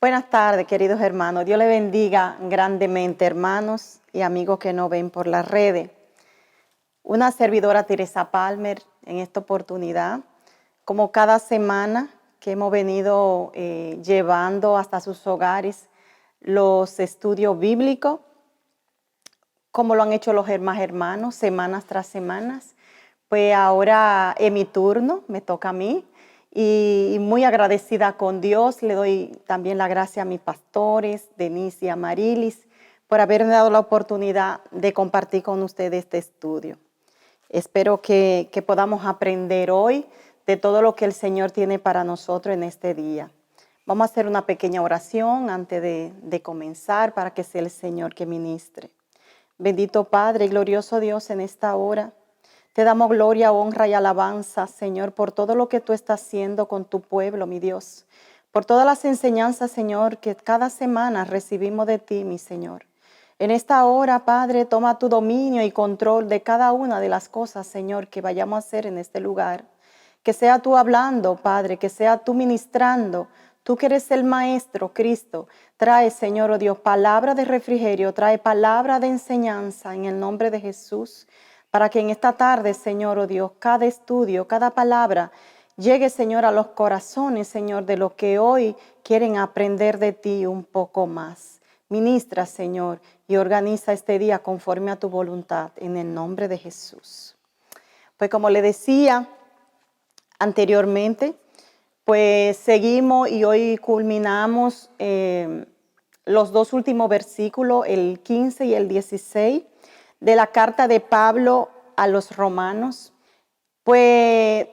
Buenas tardes, queridos hermanos. Dios le bendiga grandemente, hermanos y amigos que nos ven por las redes. Una servidora, Teresa Palmer, en esta oportunidad, como cada semana que hemos venido llevando hasta sus hogares los estudios bíblicos, como lo han hecho los hermanos, semanas tras semanas. Pues ahora es mi turno, me toca a mí. Y muy agradecida con Dios, le doy también la gracia a mis pastores, Denise y Amarilis, por haberme dado la oportunidad de compartir con ustedes este estudio. Espero que podamos aprender hoy de todo lo que el Señor tiene para nosotros en este día. Vamos a hacer una pequeña oración antes de comenzar para que sea el Señor que ministre. Bendito Padre, glorioso Dios, en esta hora te damos gloria, honra y alabanza, Señor, por todo lo que tú estás haciendo con tu pueblo, mi Dios. Por todas las enseñanzas, Señor, que cada semana recibimos de ti, mi Señor. En esta hora, Padre, toma tu dominio y control de cada una de las cosas, Señor, que vayamos a hacer en este lugar. Que sea tú hablando, Padre, que sea tú ministrando. Tú que eres el Maestro, Cristo, trae, Señor, oh Dios, palabra de refrigerio, trae palabra de enseñanza en el nombre de Jesús. Para que en esta tarde, Señor, oh Dios, cada estudio, cada palabra, llegue, Señor, a los corazones, Señor, de lo que hoy quieren aprender de ti un poco más. Ministra, Señor, y organiza este día conforme a tu voluntad, en el nombre de Jesús. Pues como le decía anteriormente, pues seguimos y hoy culminamos los dos últimos versículos, el 15 y el 16, de la carta de Pablo a los romanos. Pues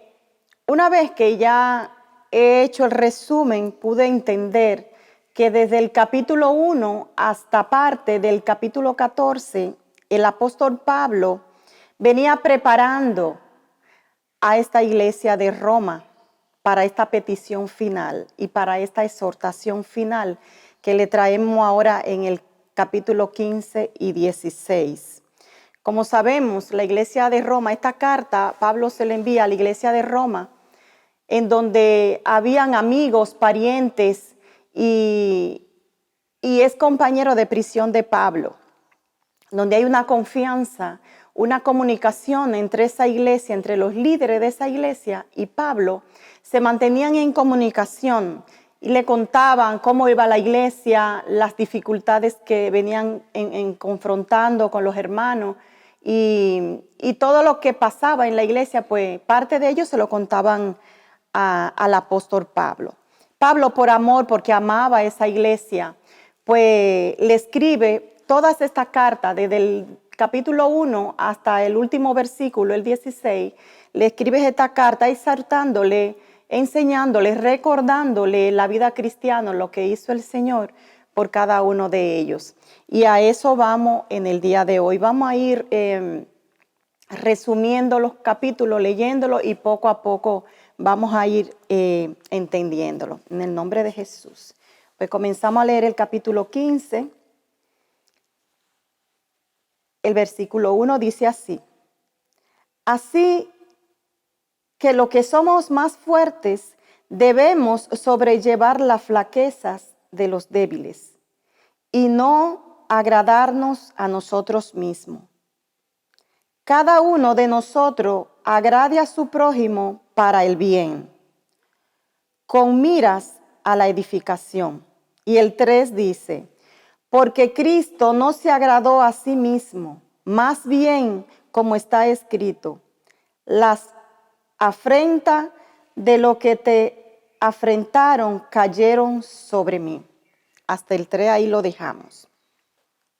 una vez que ya he hecho el resumen, pude entender que desde el capítulo 1 hasta parte del capítulo 14, el apóstol Pablo venía preparando a esta iglesia de Roma para esta petición final y para esta exhortación final que le traemos ahora en el capítulo 15 y 16. Como sabemos, la iglesia de Roma, esta carta, Pablo se la envía a la iglesia de Roma, en donde habían amigos, parientes y es compañero de prisión de Pablo, donde hay una confianza, una comunicación entre esa iglesia, entre los líderes de esa iglesia y Pablo, se mantenían en comunicación y le contaban cómo iba la iglesia, las dificultades que venían confrontando con los hermanos y todo lo que pasaba en la iglesia, pues parte de ellos se lo contaban al apóstol Pablo. Pablo, por amor, porque amaba a esa iglesia, pues le escribe todas estas cartas, desde el capítulo 1 hasta el último versículo, el 16, le escribe esta carta exhortándole, enseñándole, recordándole la vida cristiana, lo que hizo el Señor por cada uno de ellos. Y a eso vamos en el día de hoy. Vamos a ir resumiendo los capítulos, leyéndolos y poco a poco vamos a ir entendiéndolo. En el nombre de Jesús. Pues comenzamos a leer el capítulo 15. El versículo 1 dice así: así que lo que somos más fuertes debemos sobrellevar las flaquezas de los débiles y no agradarnos a nosotros mismos. Cada uno de nosotros agrade a su prójimo para el bien, con miras a la edificación. Y el 3 dice: porque Cristo no se agradó a sí mismo, más bien, como está escrito, las afrentas de lo que te afrentaron cayeron sobre mí. Hasta el 3 ahí lo dejamos.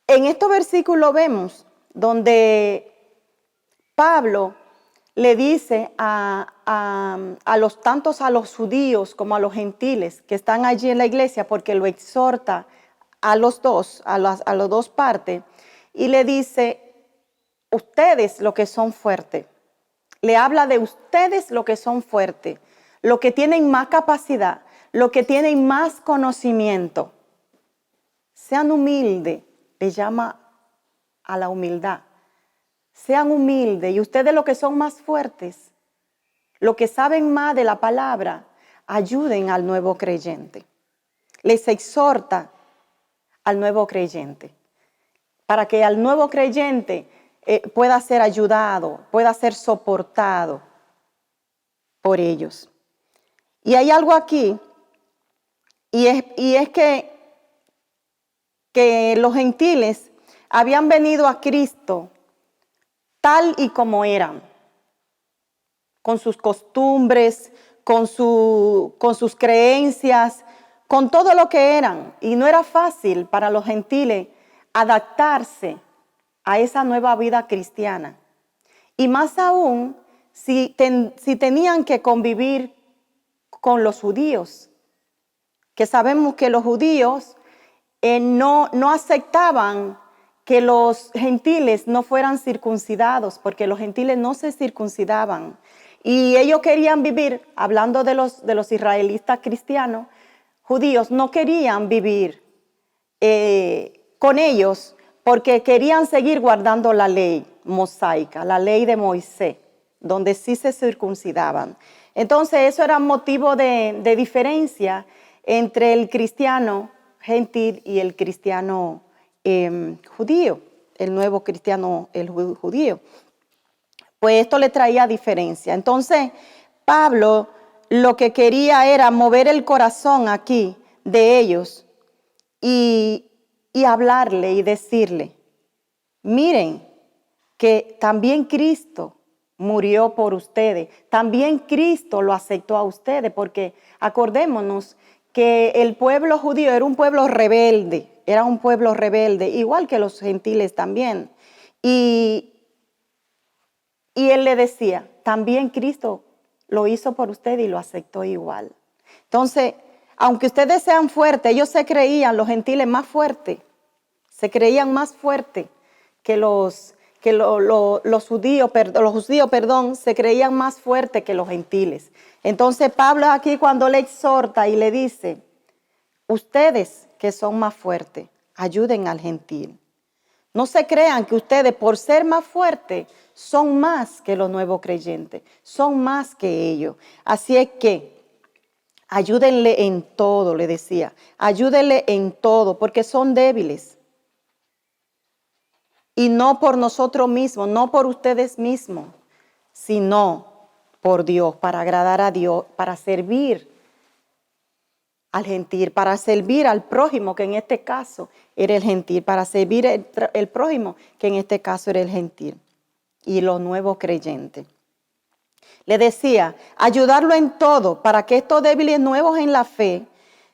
En estos versículos vemos donde Pablo le dice a los tantos a los judíos como a los gentiles que están allí en la iglesia, porque lo exhorta a los dos, a las dos partes, y le dice: ustedes lo que son fuertes. Le habla de ustedes lo que son fuertes, lo que tienen más capacidad, lo que tienen más conocimiento. Sean humildes, le llama a la humildad. Sean humildes y ustedes los que son más fuertes, los que saben más de la palabra, ayuden al nuevo creyente. les exhorta al nuevo creyente, para que al nuevo creyente pueda ser ayudado, pueda ser soportado por ellos. Y hay algo aquí, y es que los gentiles habían venido a Cristo tal y como eran, con sus costumbres, con sus creencias, con todo lo que eran. Y no era fácil para los gentiles adaptarse a esa nueva vida cristiana. Y más aún si tenían que convivir con los judíos, que sabemos que los judíos no aceptaban que los gentiles no fueran circuncidados, porque los gentiles no se circuncidaban. Y ellos querían vivir, hablando de los israelitas cristianos, judíos no querían vivir con ellos porque querían seguir guardando la ley mosaica, la ley de Moisés, donde sí se circuncidaban. Entonces eso era motivo de diferencia entre el cristiano gentil y el cristiano judío, el nuevo cristiano, el judío. Pues esto le traía diferencia. Entonces Pablo lo que quería era mover el corazón aquí de ellos y hablarle y decirle, miren que también Cristo murió por ustedes, también Cristo lo aceptó a ustedes, porque acordémonos que el pueblo judío era un pueblo rebelde, igual que los gentiles también. Y él le decía, también Cristo lo hizo por ustedes y lo aceptó igual. Entonces, aunque ustedes sean fuertes, ellos se creían, los gentiles, más fuertes, se creían más fuertes que los judíos, se creían más fuertes que los gentiles. Entonces Pablo aquí cuando le exhorta y le dice, ustedes que son más fuertes, ayuden al gentil. No se crean que ustedes por ser más fuertes son más que los nuevos creyentes, son más que ellos. Así es que ayúdenle en todo, le decía, ayúdenle en todo porque son débiles. Y no por nosotros mismos, no por ustedes mismos, sino por Dios, para agradar a Dios, para servir al gentil, para servir al prójimo, que en este caso era el gentil, para servir el prójimo, que en este caso era el gentil, y los nuevos creyentes. Le decía, ayudarlo en todo, para que estos débiles nuevos en la fe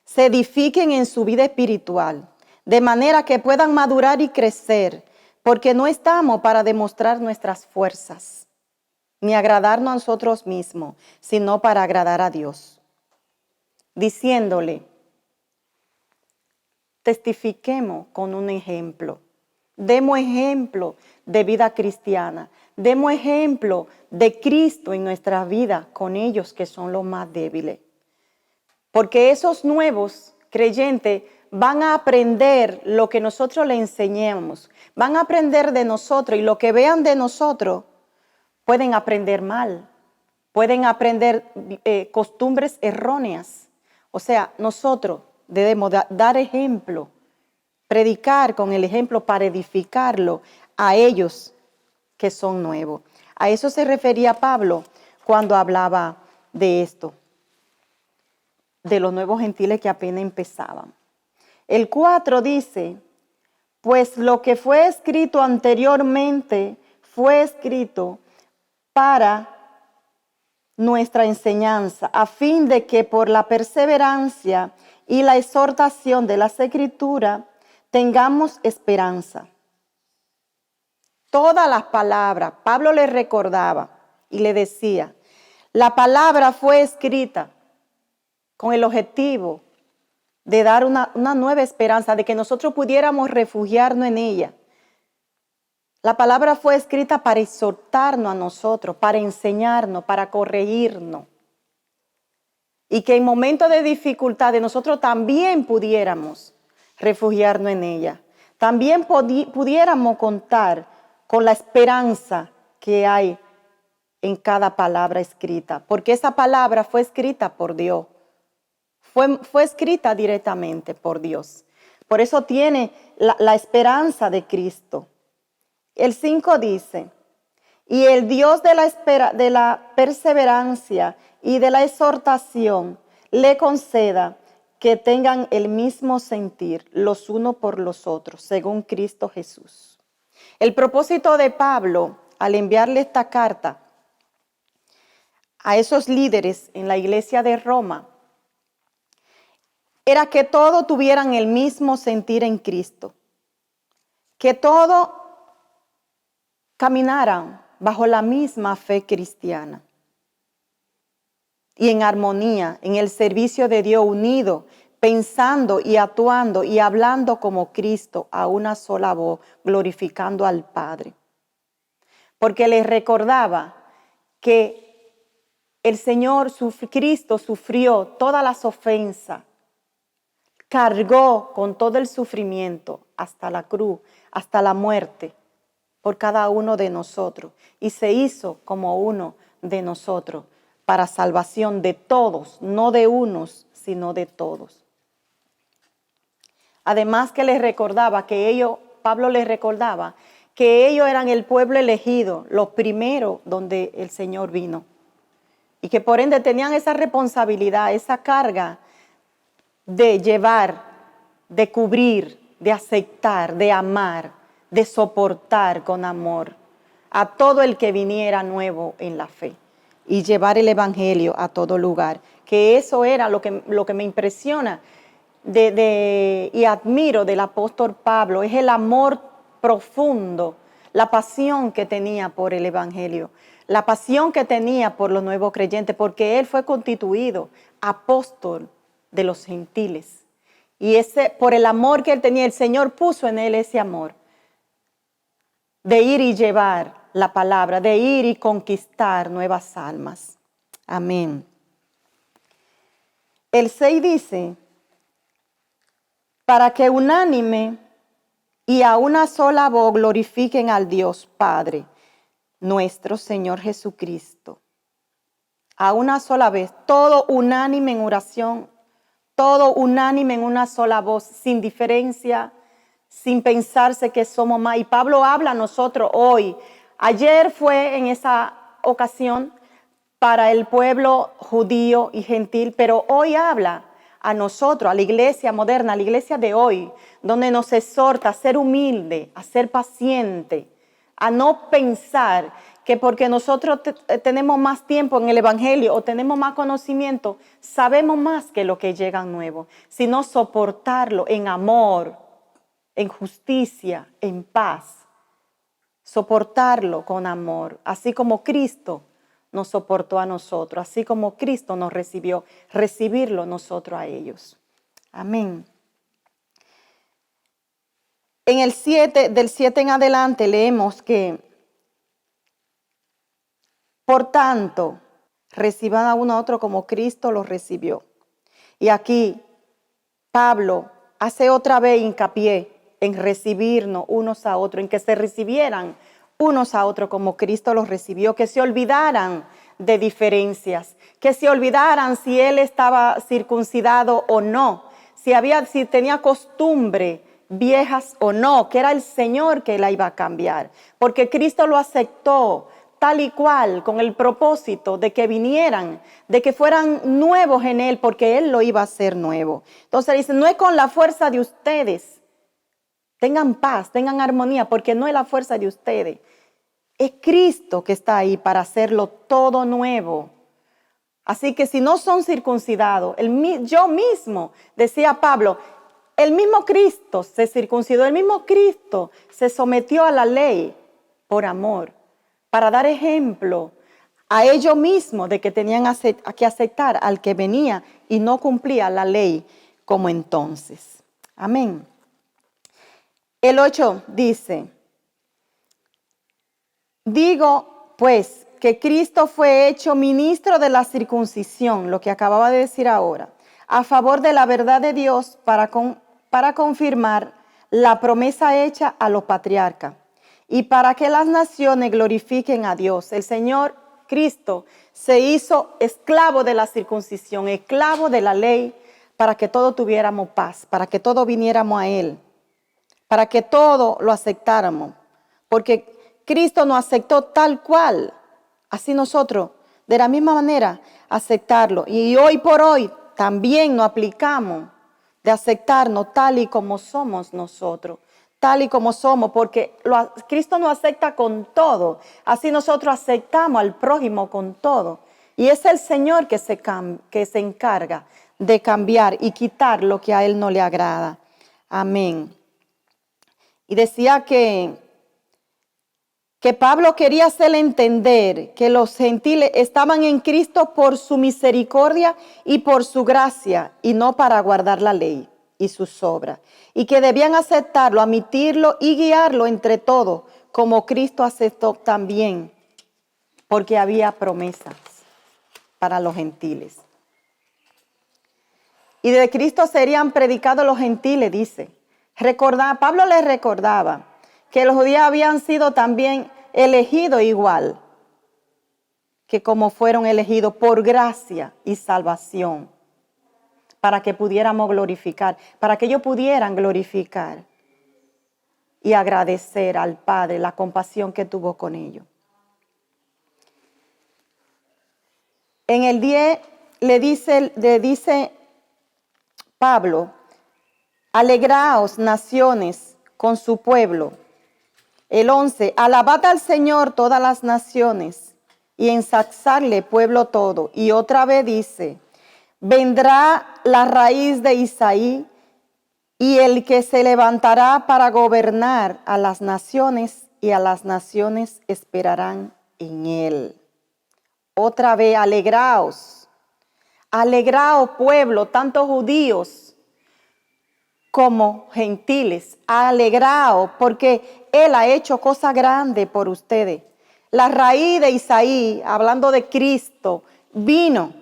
se edifiquen en su vida espiritual, de manera que puedan madurar y crecer, porque no estamos para demostrar nuestras fuerzas, ni agradarnos a nosotros mismos, sino para agradar a Dios. Diciéndole, testifiquemos con un ejemplo, demos ejemplo de vida cristiana, demos ejemplo de Cristo en nuestra vida con ellos que son los más débiles. Porque esos nuevos creyentes van a aprender lo que nosotros les enseñemos, van a aprender de nosotros y lo que vean de nosotros pueden aprender mal, pueden aprender costumbres erróneas. O sea, nosotros debemos dar ejemplo, predicar con el ejemplo para edificarlo a ellos que son nuevos. A eso se refería Pablo cuando hablaba de esto, de los nuevos gentiles que apenas empezaban. El 4 dice, pues lo que fue escrito anteriormente fue escrito para nuestra enseñanza, a fin de que por la perseverancia y la exhortación de las Escrituras tengamos esperanza. Todas las palabras, Pablo le recordaba y le decía, la palabra fue escrita con el objetivo de dar una nueva esperanza, de que nosotros pudiéramos refugiarnos en ella. La palabra fue escrita para exhortarnos a nosotros, para enseñarnos, para corregirnos. Y que en momentos de dificultad nosotros también pudiéramos refugiarnos en ella. También pudiéramos contar con la esperanza que hay en cada palabra escrita. Porque esa palabra fue escrita por Dios. fue escrita directamente por Dios. Por eso tiene la esperanza de Cristo. El 5 dice, y el Dios de la perseverancia y de la exhortación le conceda que tengan el mismo sentir los unos por los otros, según Cristo Jesús. El propósito de Pablo al enviarle esta carta a esos líderes en la iglesia de Roma era que todos tuvieran el mismo sentir en Cristo, que todos caminaran bajo la misma fe cristiana y en armonía, en el servicio de Dios unido, pensando y actuando y hablando como Cristo a una sola voz, glorificando al Padre. Porque les recordaba que el Señor Cristo sufrió todas las ofensas, cargó con todo el sufrimiento hasta la cruz, hasta la muerte, por cada uno de nosotros, y se hizo como uno de nosotros para salvación de todos, no de unos, sino de todos. Además que les recordaba que Pablo les recordaba que ellos eran el pueblo elegido, los primeros donde el Señor vino, y que por ende tenían esa responsabilidad, esa carga de llevar, de cubrir, de aceptar, de amar, de soportar con amor a todo el que viniera nuevo en la fe y llevar el evangelio a todo lugar. Que eso era lo que me impresiona y admiro del apóstol Pablo, es el amor profundo, la pasión que tenía por el evangelio, la pasión que tenía por los nuevos creyentes, porque él fue constituido apóstol de los gentiles. Y por el amor que él tenía, el Señor puso en él ese amor de ir y llevar la palabra, de ir y conquistar nuevas almas. Amén. El 6 dice, para que unánime y a una sola voz glorifiquen al Dios Padre, nuestro Señor Jesucristo. A una sola vez, todo unánime en oración, todo unánime en una sola voz, sin diferencia, sin pensarse que somos más. Y Pablo habla a nosotros hoy. Ayer fue en esa ocasión para el pueblo judío y gentil, pero hoy habla a nosotros, a la iglesia moderna, a la iglesia de hoy, donde nos exhorta a ser humilde, a ser paciente, a no pensar que porque nosotros tenemos más tiempo en el evangelio o tenemos más conocimiento, sabemos más que lo que llega nuevo, sino soportarlo en amor, en justicia, en paz. Soportarlo con amor, así como Cristo nos soportó a nosotros, así como Cristo nos recibió, recibirlo nosotros a ellos. Amén. En el 7, del 7 en adelante leemos que, por tanto, reciban a uno a otro como Cristo los recibió. Y aquí Pablo hace otra vez hincapié en recibirnos unos a otros, en que se recibieran unos a otros como Cristo los recibió, que se olvidaran de diferencias, que se olvidaran si él estaba circuncidado o no, si tenía costumbre viejas o no, que era el Señor que la iba a cambiar, porque Cristo lo aceptó tal y cual, con el propósito de que vinieran, de que fueran nuevos en él, porque él lo iba a hacer nuevo. Entonces dice, no es con la fuerza de ustedes. Tengan paz, tengan armonía, porque no es la fuerza de ustedes. Es Cristo que está ahí para hacerlo todo nuevo. Así que si no son circuncidados, yo mismo, decía Pablo, el mismo Cristo se circuncidó, el mismo Cristo se sometió a la ley por amor, para dar ejemplo a ellos mismos de que tenían que aceptar al que venía y no cumplía la ley como entonces. Amén. El 8 dice, digo pues que Cristo fue hecho ministro de la circuncisión, lo que acababa de decir ahora, a favor de la verdad de Dios para confirmar la promesa hecha a los patriarcas y para que las naciones glorifiquen a Dios. El Señor Cristo se hizo esclavo de la circuncisión, esclavo de la ley, para que todos tuviéramos paz, para que todos viniéramos a Él, para que todo lo aceptáramos. Porque Cristo nos aceptó tal cual, así nosotros, de la misma manera, aceptarlo. Y hoy por hoy también nos aplicamos de aceptarnos tal y como somos nosotros, tal y como somos, porque Cristo nos acepta con todo. Así nosotros aceptamos al prójimo con todo. Y es el Señor que se encarga de cambiar y quitar lo que a Él no le agrada. Amén. Y decía que Pablo quería hacerle entender que los gentiles estaban en Cristo por su misericordia y por su gracia, y no para guardar la ley y sus obras, y que debían aceptarlo, admitirlo y guiarlo entre todos, como Cristo aceptó también, porque había promesas para los gentiles. Y de Cristo serían predicados los gentiles, dice. Pablo les recordaba que los judíos habían sido también elegidos igual que como fueron elegidos por gracia y salvación, para que pudiéramos glorificar, para que ellos pudieran glorificar y agradecer al Padre la compasión que tuvo con ellos. En el 10 le dice Pablo: alegraos, naciones, con su pueblo. El 11, alabad al Señor todas las naciones y ensalzadle pueblo todo. Y otra vez dice: vendrá la raíz de Isaí y el que se levantará para gobernar a las naciones, y a las naciones esperarán en él. Otra vez, alegraos. Alegraos, pueblo, tanto judíos como gentiles. Alegraos, porque Él ha hecho cosas grandes por ustedes. La raíz de Isaí, hablando de Cristo, vino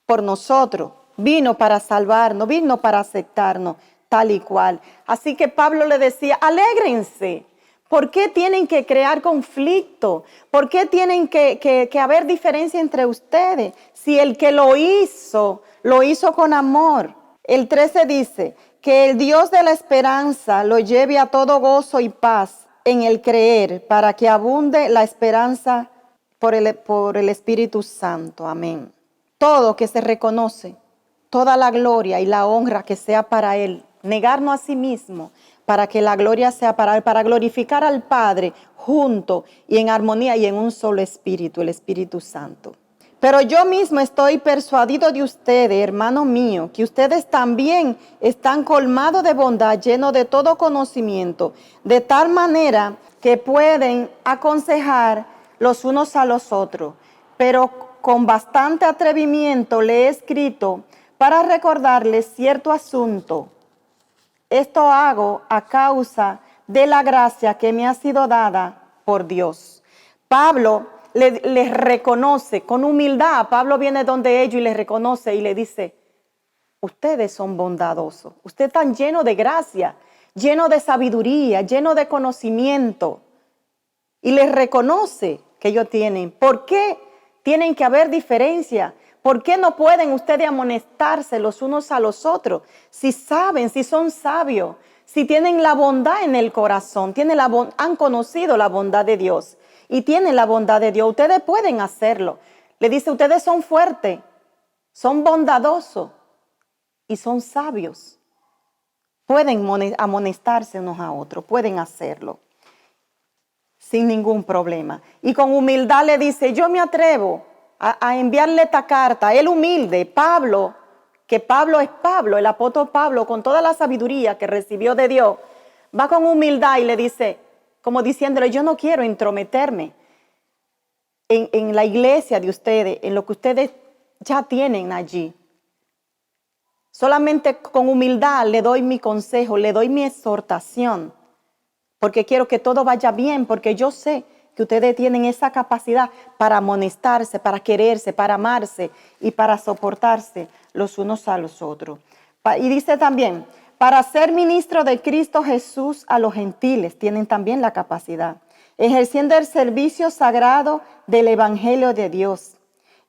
por nosotros, vino para salvarnos, vino para aceptarnos tal y cual. Así que Pablo le decía: alégrense. ¿Por qué tienen que crear conflicto? ¿Por qué tienen que haber diferencia entre ustedes? Si el que lo hizo con amor. El 13 dice: que el Dios de la esperanza lo lleve a todo gozo y paz en el creer, para que abunde la esperanza por el Espíritu Santo. Amén. Todo que se reconoce, toda la gloria y la honra que sea para Él, negarnos a sí mismo, para que la gloria sea para Él, para glorificar al Padre junto y en armonía y en un solo Espíritu, el Espíritu Santo. Pero yo mismo estoy persuadido de ustedes, hermano mío, que ustedes también están colmados de bondad, llenos de todo conocimiento, de tal manera que pueden aconsejar los unos a los otros. Pero con bastante atrevimiento le he escrito para recordarles cierto asunto. Esto hago a causa de la gracia que me ha sido dada por Dios. Pablo les reconoce con humildad. Pablo viene donde ellos y les reconoce y le dice: ustedes son bondadosos, ustedes están llenos de gracia, llenos de sabiduría, llenos de conocimiento. Y les reconoce que ellos tienen. ¿Por qué tienen que haber diferencia? ¿Por qué no pueden ustedes amonestarse los unos a los otros? Si saben, si son sabios, si tienen la bondad en el corazón, han conocido la bondad de Dios y tienen la bondad de Dios, ustedes pueden hacerlo. Le dice: ustedes son fuertes, son bondadosos y son sabios. Pueden amonestarse unos a otros, pueden hacerlo sin ningún problema. Y con humildad le dice: yo me atrevo a enviarle esta carta. Él humilde, Pablo, que Pablo es Pablo, el apóstol Pablo, con toda la sabiduría que recibió de Dios, va con humildad y le dice, como diciéndole: yo no quiero entrometerme en la iglesia de ustedes, en lo que ustedes ya tienen allí. Solamente con humildad le doy mi consejo, le doy mi exhortación, porque quiero que todo vaya bien, porque yo sé que ustedes tienen esa capacidad para amonestarse, para quererse, para amarse y para soportarse los unos a los otros. Y dice también: para ser ministro de Cristo Jesús a los gentiles, tienen también la capacidad, ejerciendo el servicio sagrado del Evangelio de Dios.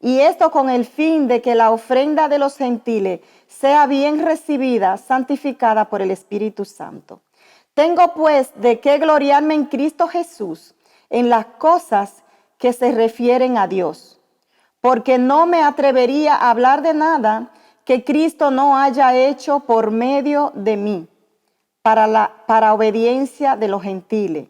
y esto con el fin de que la ofrenda de los gentiles sea bien recibida, santificada por el Espíritu Santo. Tengo pues de qué gloriarme en Cristo Jesús, en las cosas que se refieren a Dios, porque no me atrevería a hablar de nada que Cristo no haya hecho por medio de mí, para obediencia de los gentiles,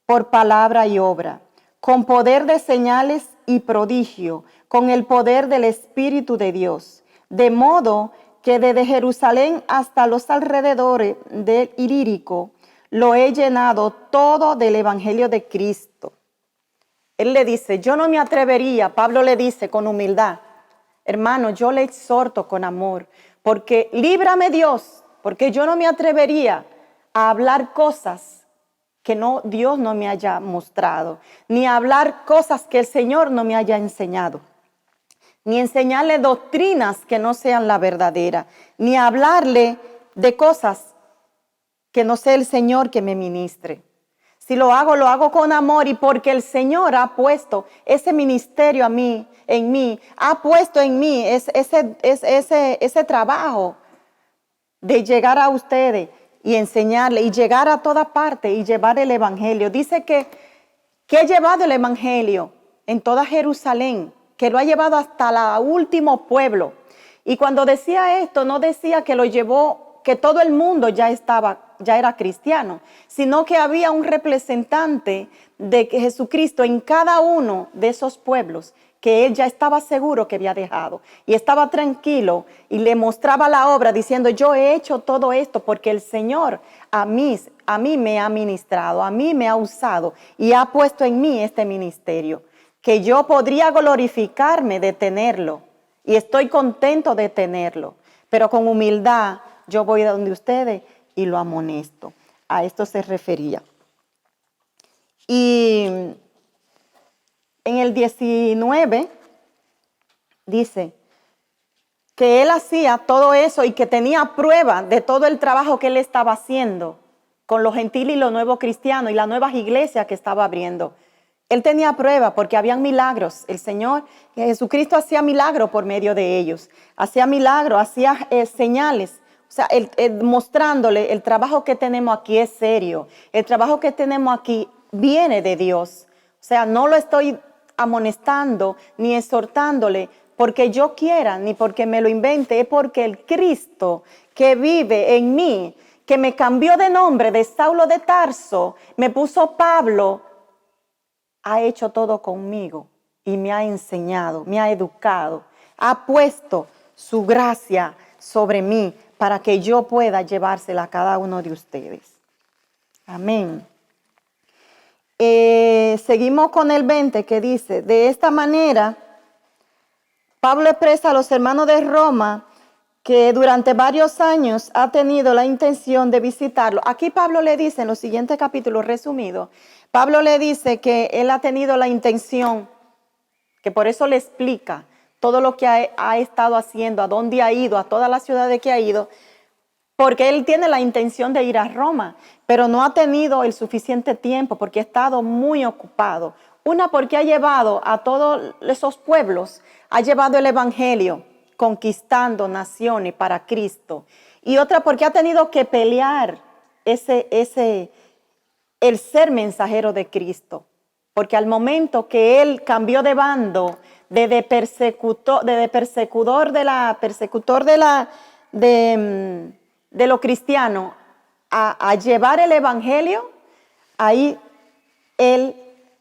por palabra y obra, con poder de señales y prodigio, con el poder del Espíritu de Dios, de modo que desde Jerusalén hasta los alrededores del Ilírico lo he llenado todo del Evangelio de Cristo. Él le dice, yo no me atrevería, Pablo le dice con humildad, hermano, yo le exhorto con amor, porque líbrame Dios, porque yo no me atrevería a hablar cosas que Dios no me haya mostrado, ni a hablar cosas que el Señor no me haya enseñado, ni enseñarle doctrinas que no sean la verdadera, ni hablarle de cosas que no sea el Señor que me ministre. Si lo hago con amor y porque el Señor ha puesto ese ministerio en mí, ha puesto en mí ese trabajo de llegar a ustedes y enseñarle y llegar a toda parte y llevar el evangelio. Dice que he llevado el evangelio en toda Jerusalén, que lo ha llevado hasta el último pueblo. Y cuando decía esto, no decía que lo llevó, que todo el mundo ya era cristiano, sino que había un representante de Jesucristo en cada uno de esos pueblos que él ya estaba seguro que había dejado y estaba tranquilo y le mostraba la obra diciendo, yo he hecho todo esto porque el Señor a mí me ha ministrado, a mí me ha usado y ha puesto en mí este ministerio, que yo podría glorificarme de tenerlo y estoy contento de tenerlo, pero con humildad yo voy a donde ustedes y lo amonesto. A esto se refería. Y en el 19 dice que él hacía todo eso y que tenía prueba de todo el trabajo que él estaba haciendo con los gentiles y los nuevos cristianos y las nuevas iglesias que estaba abriendo. Él tenía prueba porque habían milagros. El Señor, Jesucristo hacía milagros por medio de ellos. Hacía milagros, hacía señales. O sea, mostrándole el trabajo que tenemos aquí es serio. El trabajo que tenemos aquí viene de Dios. O sea, no lo estoy amonestando ni exhortándole porque yo quiera ni porque me lo invente. Es porque el Cristo que vive en mí, que me cambió de nombre de Saulo de Tarso, me puso Pablo, ha hecho todo conmigo y me ha enseñado, me ha educado, ha puesto su gracia sobre mí para que yo pueda llevársela a cada uno de ustedes. Amén. Seguimos con el 20 que dice, de esta manera, Pablo expresa a los hermanos de Roma que durante varios años ha tenido la intención de visitarlo. Aquí Pablo le dice en los siguientes capítulos resumidos, Pablo le dice que él ha tenido la intención, que por eso le explica todo lo que ha estado haciendo, a dónde ha ido, a todas las ciudades que ha ido, porque él tiene la intención de ir a Roma, pero no ha tenido el suficiente tiempo porque ha estado muy ocupado. Una, porque ha llevado a todos esos pueblos, ha llevado el evangelio, conquistando naciones para Cristo. Y otra, porque ha tenido que pelear el ser mensajero de Cristo. Porque al momento que él cambió de bando, de persecutor de lo cristiano a llevar el evangelio, ahí él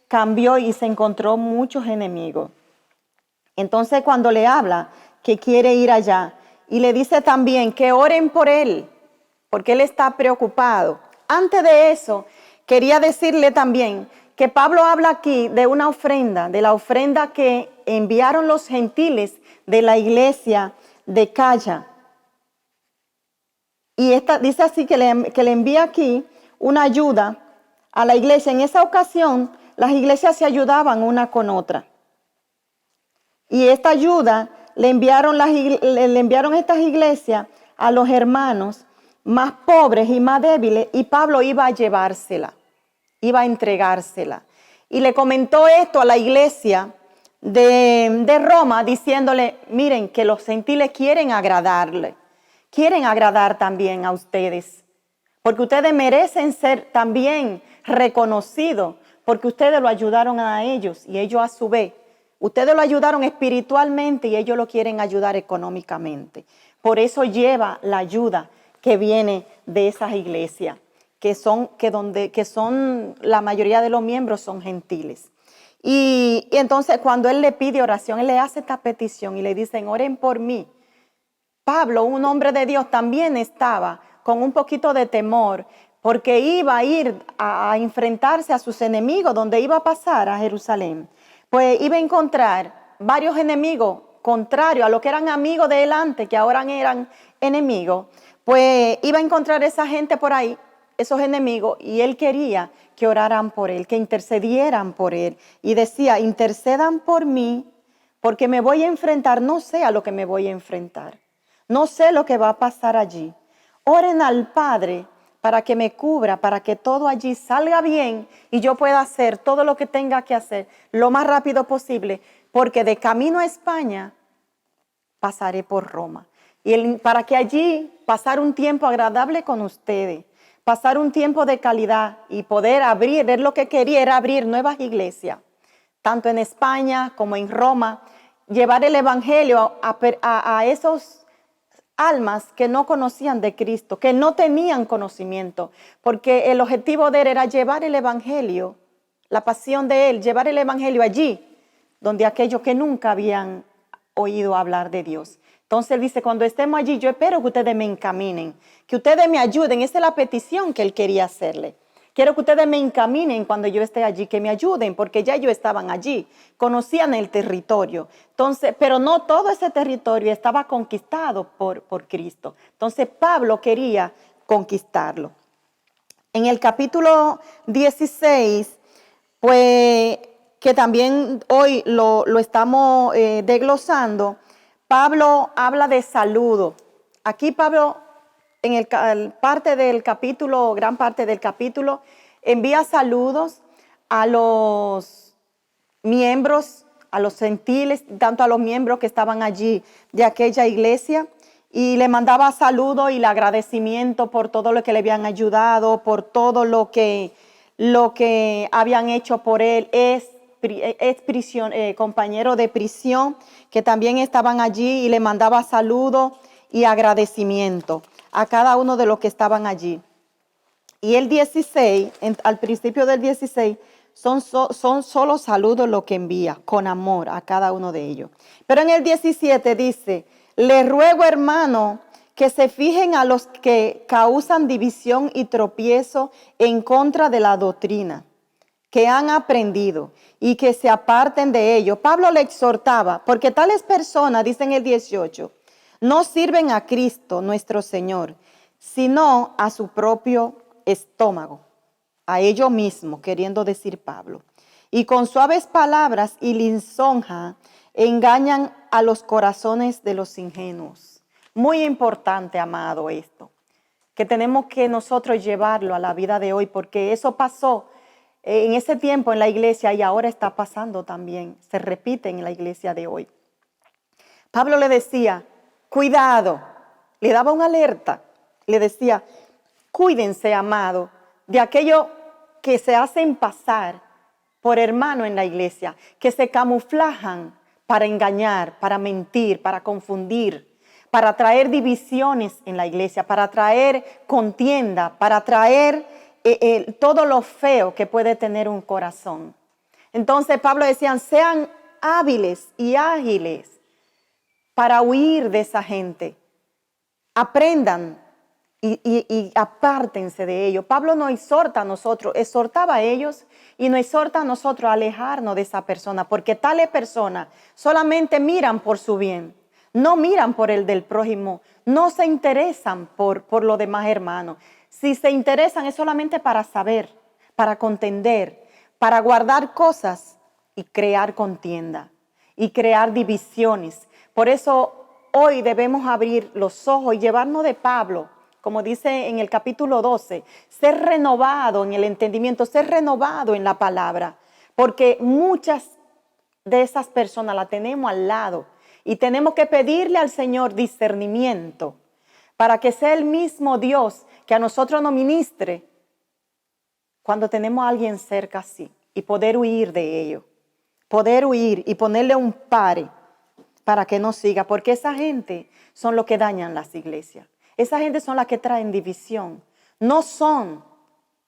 cambió y se encontró muchos enemigos. Entonces cuando le habla que quiere ir allá y le dice también que oren por él, porque él está preocupado. Antes de eso, quería decirle también que Pablo habla aquí de una ofrenda, de la ofrenda que enviaron los gentiles de la iglesia de Calla. Y dice así que le envía aquí una ayuda a la iglesia. En esa ocasión, las iglesias se ayudaban una con otra. Y esta ayuda le enviaron estas iglesias a los hermanos más pobres y más débiles, y Pablo iba a llevársela, iba a entregársela. Y le comentó esto a la iglesia de Roma diciéndole, miren, que los gentiles quieren agradarle, quieren agradar también a ustedes, porque ustedes merecen ser también reconocidos, porque ustedes lo ayudaron a ellos y ellos a su vez. Ustedes lo ayudaron espiritualmente y ellos lo quieren ayudar económicamente. Por eso lleva la ayuda que viene de esas iglesias, que son la mayoría de los miembros son gentiles. Y entonces cuando él le pide oración, él le hace esta petición y le dicen, oren por mí. Pablo, un hombre de Dios, también estaba con un poquito de temor porque iba a ir a enfrentarse a sus enemigos, donde iba a pasar a Jerusalén. Pues iba a encontrar varios enemigos contrarios a lo que eran amigos de él antes, que ahora eran enemigos. Pues iba a encontrar esa gente por ahí, esos enemigos, y él quería que oraran por él, que intercedieran por él. Y decía, intercedan por mí, porque me voy a enfrentar, no sé a lo que me voy a enfrentar. No sé lo que va a pasar allí. Oren al Padre para que me cubra, para que todo allí salga bien y yo pueda hacer todo lo que tenga que hacer lo más rápido posible, porque de camino a España pasaré por Roma. Y para que allí pasar un tiempo agradable con ustedes, pasar un tiempo de calidad y poder abrir, él lo que quería era abrir nuevas iglesias, tanto en España como en Roma, llevar el evangelio a esos almas que no conocían de Cristo, que no tenían conocimiento, porque el objetivo de él era llevar el evangelio, la pasión de él, llevar el evangelio allí, donde aquellos que nunca habían oído hablar de Dios. Entonces él dice, cuando estemos allí, yo espero que ustedes me encaminen, que ustedes me ayuden. Esa es la petición que él quería hacerle. Quiero que ustedes me encaminen cuando yo esté allí, que me ayuden, porque ya ellos estaban allí, conocían el territorio. Entonces, pero no todo ese territorio estaba conquistado por Cristo. Entonces Pablo quería conquistarlo. En el capítulo 16, pues que también hoy lo estamos desglosando, Pablo habla de saludo. Aquí Pablo, en gran parte del capítulo, envía saludos a los miembros, a los gentiles, tanto a los miembros que estaban allí de aquella iglesia, y le mandaba saludos y el agradecimiento por todo lo que le habían ayudado, por todo lo que habían hecho por él. Es compañero de prisión que también estaban allí, y le mandaba saludos y agradecimiento a cada uno de los que estaban allí. Y el 16, al principio del 16, son solo saludos lo que envía, con amor a cada uno de ellos. Pero en el 17 dice, les ruego, hermano, que se fijen a los que causan división y tropiezo en contra de la doctrina que han aprendido y que se aparten de ello. Pablo le exhortaba, porque tales personas, dice en el 18, no sirven a Cristo nuestro Señor, sino a su propio estómago, a ellos mismos, queriendo decir Pablo. Y con suaves palabras y lisonja engañan a los corazones de los ingenuos. Muy importante, amado, esto, que tenemos que nosotros llevarlo a la vida de hoy, porque eso pasó en ese tiempo en la iglesia y ahora está pasando también, se repite en la iglesia de hoy. Pablo le decía, cuidado, le daba una alerta, le decía, cuídense, amado, de aquello que se hacen pasar por hermano en la iglesia, que se camuflajan para engañar, para mentir, para confundir, para traer divisiones en la iglesia, para traer contienda, para traer todo lo feo que puede tener un corazón. Entonces Pablo decía, sean hábiles y ágiles para huir de esa gente. Aprendan y apártense de ellos. Pablo nos exhorta a nosotros, exhortaba a ellos y nos exhorta a nosotros a alejarnos de esa persona, porque tales personas solamente miran por su bien, no miran por el del prójimo, no se interesan por los demás hermanos. Si se interesan es solamente para saber, para contender, para guardar cosas y crear contienda y crear divisiones. Por eso hoy debemos abrir los ojos y llevarnos de Pablo, como dice en el capítulo 12, ser renovado en el entendimiento, ser renovado en la palabra, porque muchas de esas personas la tenemos al lado y tenemos que pedirle al Señor discernimiento para que sea el mismo Dios que a nosotros nos ministre cuando tenemos a alguien cerca así y poder huir de ello, poder huir y ponerle un pare para que no siga, porque esa gente son los que dañan las iglesias, esa gente son las que traen división, no son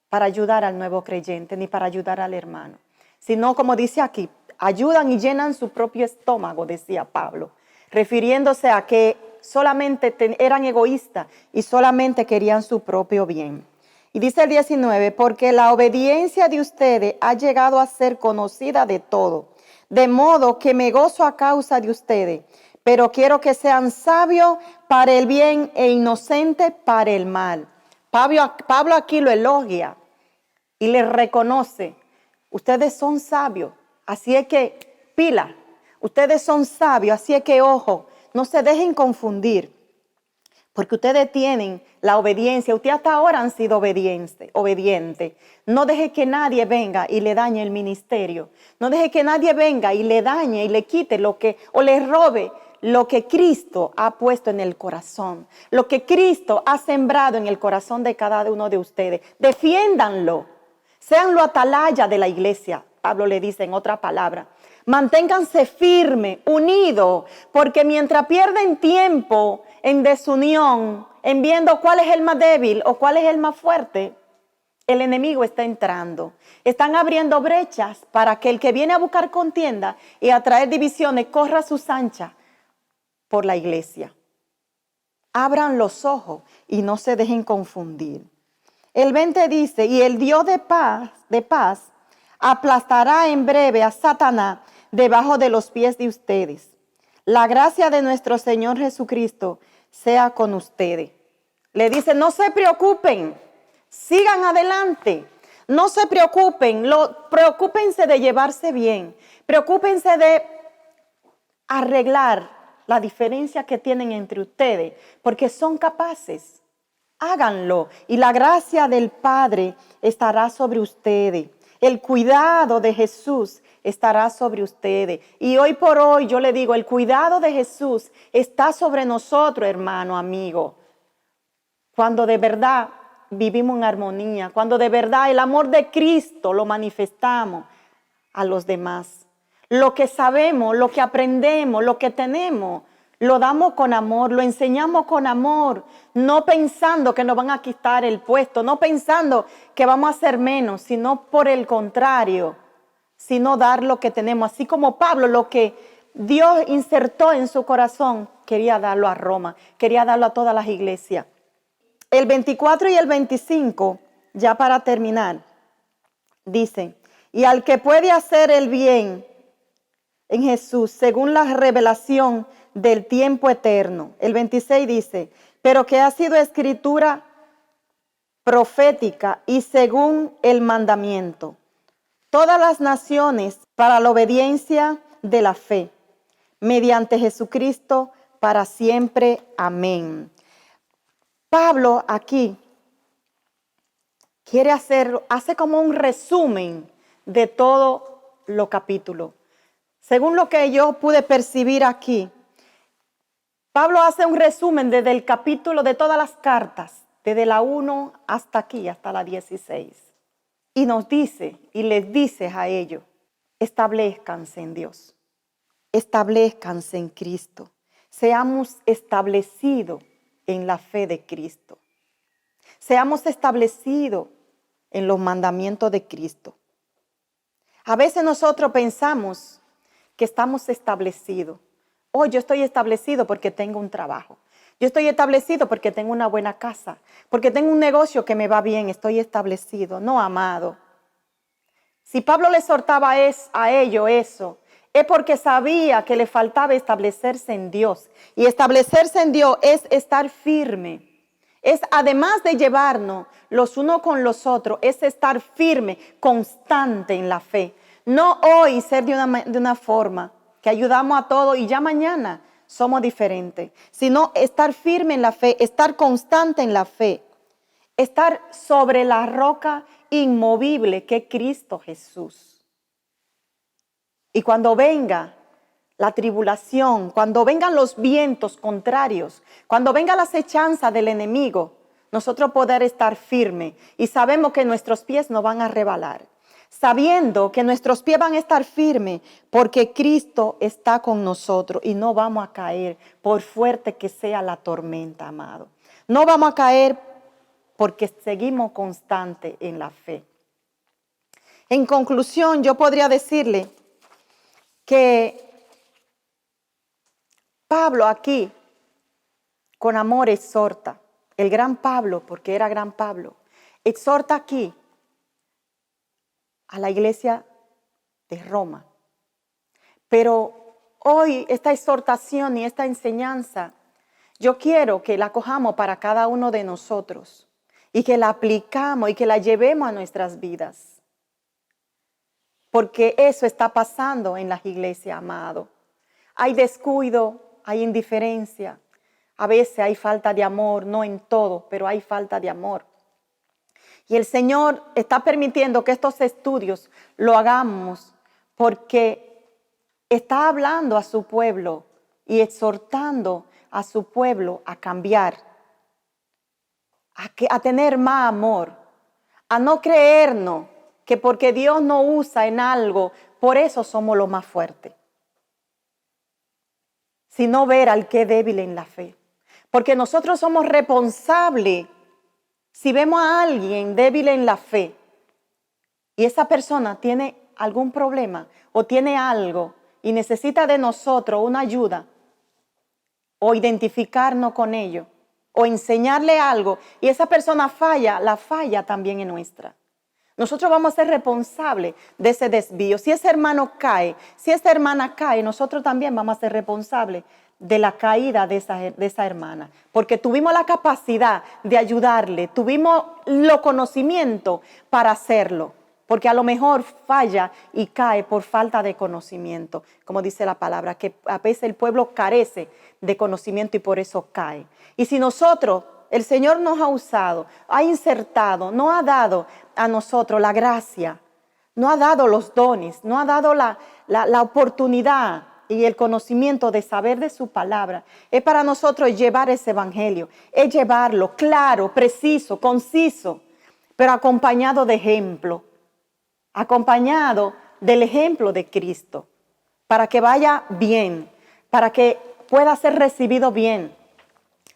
para ayudar al nuevo creyente ni para ayudar al hermano, sino como dice aquí, ayudan y llenan su propio estómago, decía Pablo, refiriéndose a que solamente eran egoístas y solamente querían su propio bien. Y dice el 19, porque la obediencia de ustedes ha llegado a ser conocida de todo, de modo que me gozo a causa de ustedes, pero quiero que sean sabios para el bien e inocentes para el mal. Pablo aquí lo elogia y le reconoce, ustedes son sabios, así es que pila, ustedes son sabios, así es que ojo, no se dejen confundir, porque ustedes tienen la obediencia, ustedes hasta ahora han sido obedientes. No deje que nadie venga y le dañe el ministerio, no deje que nadie venga y le dañe y le quite o le robe lo que Cristo ha puesto en el corazón, lo que Cristo ha sembrado en el corazón de cada uno de ustedes. Defiéndanlo, sean lo atalaya de la iglesia, Pablo le dice en otra palabra. Manténganse firmes, unidos, porque mientras pierden tiempo en desunión, en viendo cuál es el más débil o cuál es el más fuerte, el enemigo está entrando. Están abriendo brechas para que el que viene a buscar contienda y a traer divisiones corra sus anchas por la iglesia. Abran los ojos y no se dejen confundir. El 20 dice, y el Dios de paz, aplastará en breve a Satanás debajo de los pies de ustedes. La gracia de nuestro Señor Jesucristo sea con ustedes. Le dice, no se preocupen, sigan adelante, no se preocupen, preocúpense de llevarse bien, preocúpense de arreglar la diferencia que tienen entre ustedes, porque son capaces. Háganlo y la gracia del Padre estará sobre ustedes. El cuidado de Jesús estará sobre ustedes. Y hoy por hoy yo le digo, el cuidado de Jesús está sobre nosotros, hermano, amigo. Cuando de verdad vivimos en armonía, cuando de verdad el amor de Cristo lo manifestamos a los demás. Lo que sabemos, lo que aprendemos, lo que tenemos, lo damos con amor, lo enseñamos con amor, no pensando que nos van a quitar el puesto, no pensando que vamos a hacer menos, sino por el contrario, sino dar lo que tenemos. Así como Pablo, lo que Dios insertó en su corazón, quería darlo a Roma, quería darlo a todas las iglesias. El 24 y el 25, ya para terminar, dicen, y al que puede hacer el bien en Jesús, según la revelación del tiempo eterno. El 26 dice, pero que ha sido escritura profética y según el mandamiento. Todas las naciones para la obediencia de la fe, mediante Jesucristo para siempre. Amén. Pablo aquí hace como un resumen de todo los capítulos. Según lo que yo pude percibir aquí, Pablo hace un resumen desde el capítulo de todas las cartas, desde la 1 hasta aquí, hasta la 16. Y nos dice, y les dice a ellos, establezcanse en Dios, establezcanse en Cristo, seamos establecidos en la fe de Cristo, seamos establecidos en los mandamientos de Cristo. A veces nosotros pensamos que estamos establecidos. Oh, yo estoy establecido porque tengo un trabajo. Yo estoy establecido porque tengo una buena casa, porque tengo un negocio que me va bien, estoy establecido. No, amado. Si Pablo le exhortaba a ellos eso, es porque sabía que le faltaba establecerse en Dios. Y establecerse en Dios es estar firme. Es además de llevarnos los unos con los otros, es estar firme, constante en la fe. No hoy ser de una forma que ayudamos a todos y ya mañana somos diferentes, sino estar firme en la fe, estar constante en la fe, estar sobre la roca inmovible que es Cristo Jesús. Y cuando venga la tribulación, cuando vengan los vientos contrarios, cuando venga la acechanza del enemigo, nosotros poder estar firmes y sabemos que nuestros pies no van a rebalar. Sabiendo que nuestros pies van a estar firmes porque Cristo está con nosotros y no vamos a caer por fuerte que sea la tormenta, amado. No vamos a caer porque seguimos constantes en la fe. En conclusión, yo podría decirle que Pablo aquí, con amor, exhorta. El gran Pablo, porque era gran Pablo, exhorta aquí a la iglesia de Roma. Pero hoy esta exhortación y esta enseñanza, yo quiero que la cojamos para cada uno de nosotros y que la aplicamos y que la llevemos a nuestras vidas. Porque eso está pasando en las iglesias, amado. Hay descuido, hay indiferencia. A veces hay falta de amor, no en todo, pero hay falta de amor. Y el Señor está permitiendo que estos estudios lo hagamos porque está hablando a su pueblo y exhortando a su pueblo a cambiar, a tener más amor, a no creernos que porque Dios nos usa en algo, por eso somos los más fuertes, sino ver al que es débil en la fe. Porque nosotros somos responsables si vemos a alguien débil en la fe y esa persona tiene algún problema o tiene algo y necesita de nosotros una ayuda o identificarnos con ello o enseñarle algo y esa persona falla, la falla también es nuestra. Nosotros vamos a ser responsables de ese desvío. Si ese hermano cae, si esa hermana cae, nosotros también vamos a ser responsables de la caída de esa hermana. Porque tuvimos la capacidad de ayudarle, tuvimos los conocimientos para hacerlo. Porque a lo mejor falla y cae por falta de conocimiento. Como dice la palabra, que a veces el pueblo carece de conocimiento y por eso cae. Y si nosotros, el Señor nos ha usado, ha insertado, nos ha dado a nosotros la gracia, nos ha dado los dones, nos ha dado la oportunidad y el conocimiento de saber de su palabra, es para nosotros llevar ese evangelio, es llevarlo claro, preciso, conciso, pero acompañado de ejemplo, acompañado del ejemplo de Cristo, para que vaya bien, para que pueda ser recibido bien,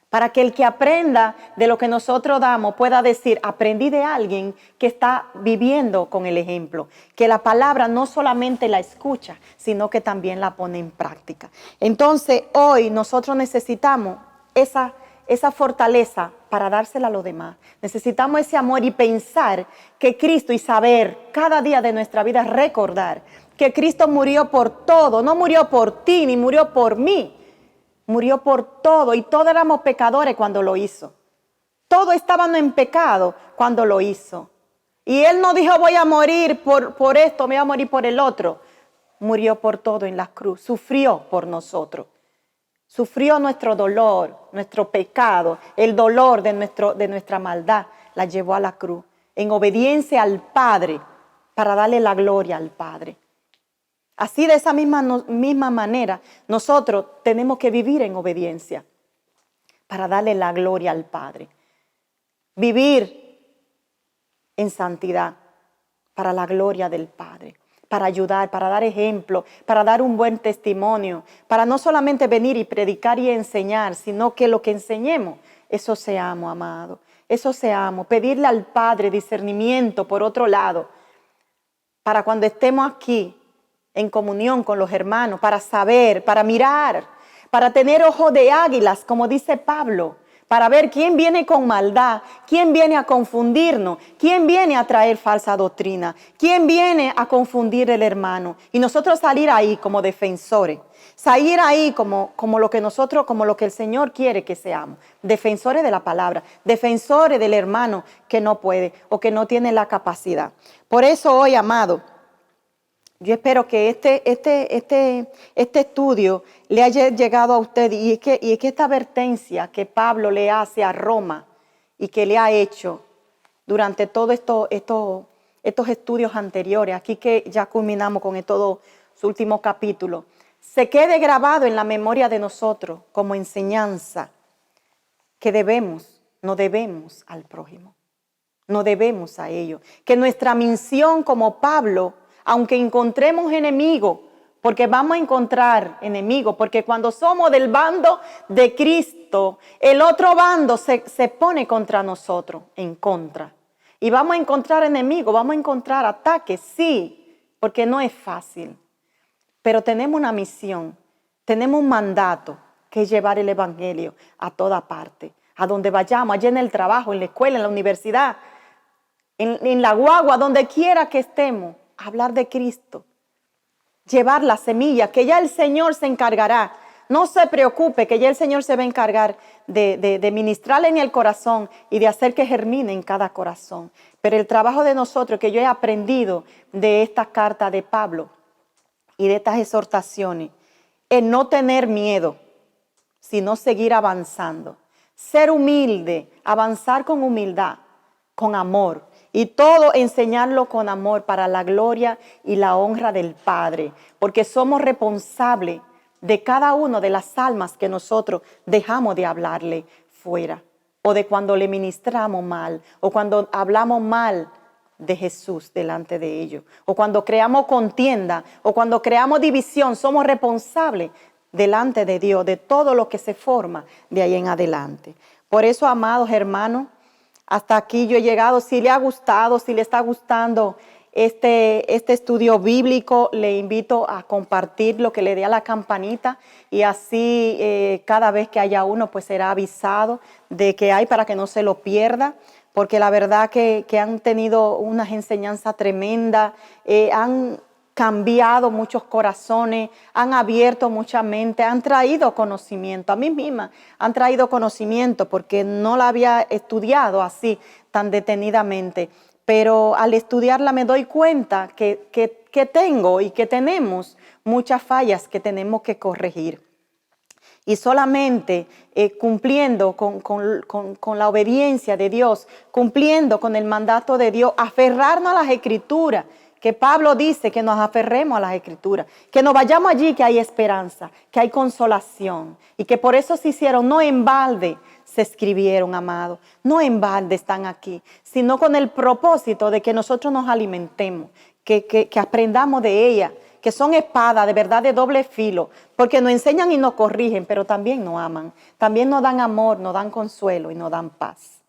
para que el que aprenda de lo que nosotros damos pueda decir, aprendí de alguien que está viviendo con el ejemplo, que la palabra no solamente la escucha, sino que también la pone en práctica. Entonces, hoy nosotros necesitamos esa fortaleza para dársela a los demás. Necesitamos ese amor y pensar que Cristo y saber cada día de nuestra vida, recordar que Cristo murió por todo, no murió por ti ni murió por mí. Murió por todo y todos éramos pecadores cuando lo hizo. Todos estábamos en pecado cuando lo hizo. Y Él no dijo voy a morir por esto, me voy a morir por el otro. Murió por todo en la cruz, sufrió por nosotros. Sufrió nuestro dolor, nuestro pecado, el dolor de nuestra maldad, la llevó a la cruz. En obediencia al Padre, para darle la gloria al Padre. Así de esa misma manera, nosotros tenemos que vivir en obediencia para darle la gloria al Padre. Vivir en santidad para la gloria del Padre, para ayudar, para dar ejemplo, para dar un buen testimonio, para no solamente venir y predicar y enseñar, sino que lo que enseñemos, eso seamos, amado, eso seamos. Pedirle al Padre discernimiento por otro lado, para cuando estemos aquí, en comunión con los hermanos, para saber, para mirar, para tener ojo de águilas, como dice Pablo, para ver quién viene con maldad, quién viene a confundirnos, quién viene a traer falsa doctrina, quién viene a confundir el hermano. Y nosotros salir ahí como defensores, salir ahí como lo que el Señor quiere que seamos, defensores de la palabra, defensores del hermano que no puede o que no tiene la capacidad. Por eso hoy, amado, yo espero que este estudio le haya llegado a usted y que esta advertencia que Pablo le hace a Roma y que le ha hecho durante todos estos estudios anteriores, aquí que ya culminamos con todos su último capítulo, se quede grabado en la memoria de nosotros como enseñanza que no debemos al prójimo, no debemos a ellos. Que nuestra misión como Pablo, aunque encontremos enemigos, porque vamos a encontrar enemigos, porque cuando somos del bando de Cristo, el otro bando se pone contra nosotros, en contra. Y vamos a encontrar enemigos, vamos a encontrar ataques, sí, porque no es fácil. Pero tenemos una misión, tenemos un mandato, que es llevar el evangelio a toda parte, a donde vayamos, allá en el trabajo, en la escuela, en la universidad, en la guagua, donde quiera que estemos, hablar de Cristo. Llevar la semilla, que ya el Señor se encargará. No se preocupe, que ya el Señor se va a encargar de ministrarle en el corazón y de hacer que germine en cada corazón. Pero el trabajo de nosotros, que yo he aprendido de esta carta de Pablo y de estas exhortaciones, es no tener miedo, sino seguir avanzando. Ser humilde, avanzar con humildad, con amor. Y todo enseñarlo con amor para la gloria y la honra del Padre. Porque somos responsables de cada una de las almas que nosotros dejamos de hablarle fuera. O de cuando le ministramos mal. O cuando hablamos mal de Jesús delante de ellos. O cuando creamos contienda. O cuando creamos división. Somos responsables delante de Dios de todo lo que se forma de ahí en adelante. Por eso, amados hermanos, hasta aquí yo he llegado. Si le ha gustado, si le está gustando este estudio bíblico, le invito a compartirlo, que le dé a la campanita y así cada vez que haya uno pues será avisado de que hay, para que no se lo pierda, porque la verdad que han tenido unas enseñanzas tremendas, han cambiado muchos corazones, han abierto mucha mente, han traído conocimiento. A mí misma han traído conocimiento porque no la había estudiado así tan detenidamente. Pero al estudiarla me doy cuenta que tengo y que tenemos muchas fallas que tenemos que corregir. Y solamente cumpliendo con la obediencia de Dios, cumpliendo con el mandato de Dios, aferrarnos a las Escrituras, que Pablo dice que nos aferremos a las Escrituras, que nos vayamos allí, que hay esperanza, que hay consolación, y que por eso se hicieron, no en balde se escribieron, amados, no en balde están aquí, sino con el propósito de que nosotros nos alimentemos, que aprendamos de ellas, que son espadas de verdad de doble filo, porque nos enseñan y nos corrigen, pero también nos aman, también nos dan amor, nos dan consuelo y nos dan paz.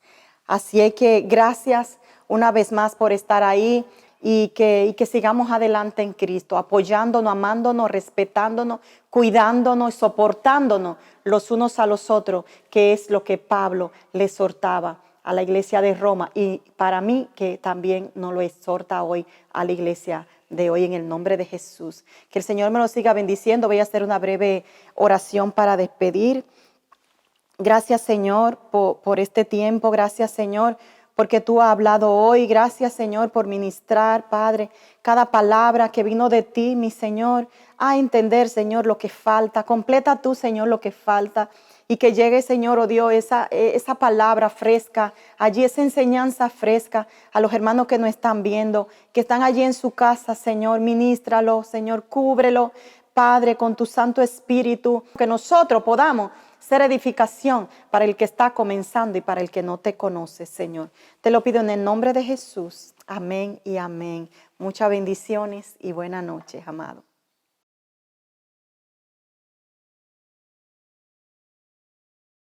Así es que gracias una vez más por estar ahí y que sigamos adelante en Cristo, apoyándonos, amándonos, respetándonos, cuidándonos, soportándonos los unos a los otros, que es lo que Pablo le exhortaba a la iglesia de Roma y para mí que también nos lo exhorta hoy a la iglesia de hoy en el nombre de Jesús. Que el Señor me lo siga bendiciendo. Voy a hacer una breve oración para despedir. Gracias, Señor, por este tiempo. Gracias, Señor, porque tú has hablado hoy. Gracias, Señor, por ministrar, Padre, cada palabra que vino de ti, mi Señor, a entender, Señor, lo que falta. Completa tú, Señor, lo que falta. Y que llegue, Señor, oh Dios, esa palabra fresca, allí esa enseñanza fresca a los hermanos que nos están viendo, que están allí en su casa, Señor, ministralo, Señor, cúbrelo, Padre, con tu Santo Espíritu, que nosotros podamos ser edificación para el que está comenzando y para el que no te conoce, Señor. Te lo pido en el nombre de Jesús. Amén y amén. Muchas bendiciones y buenas noches, amado.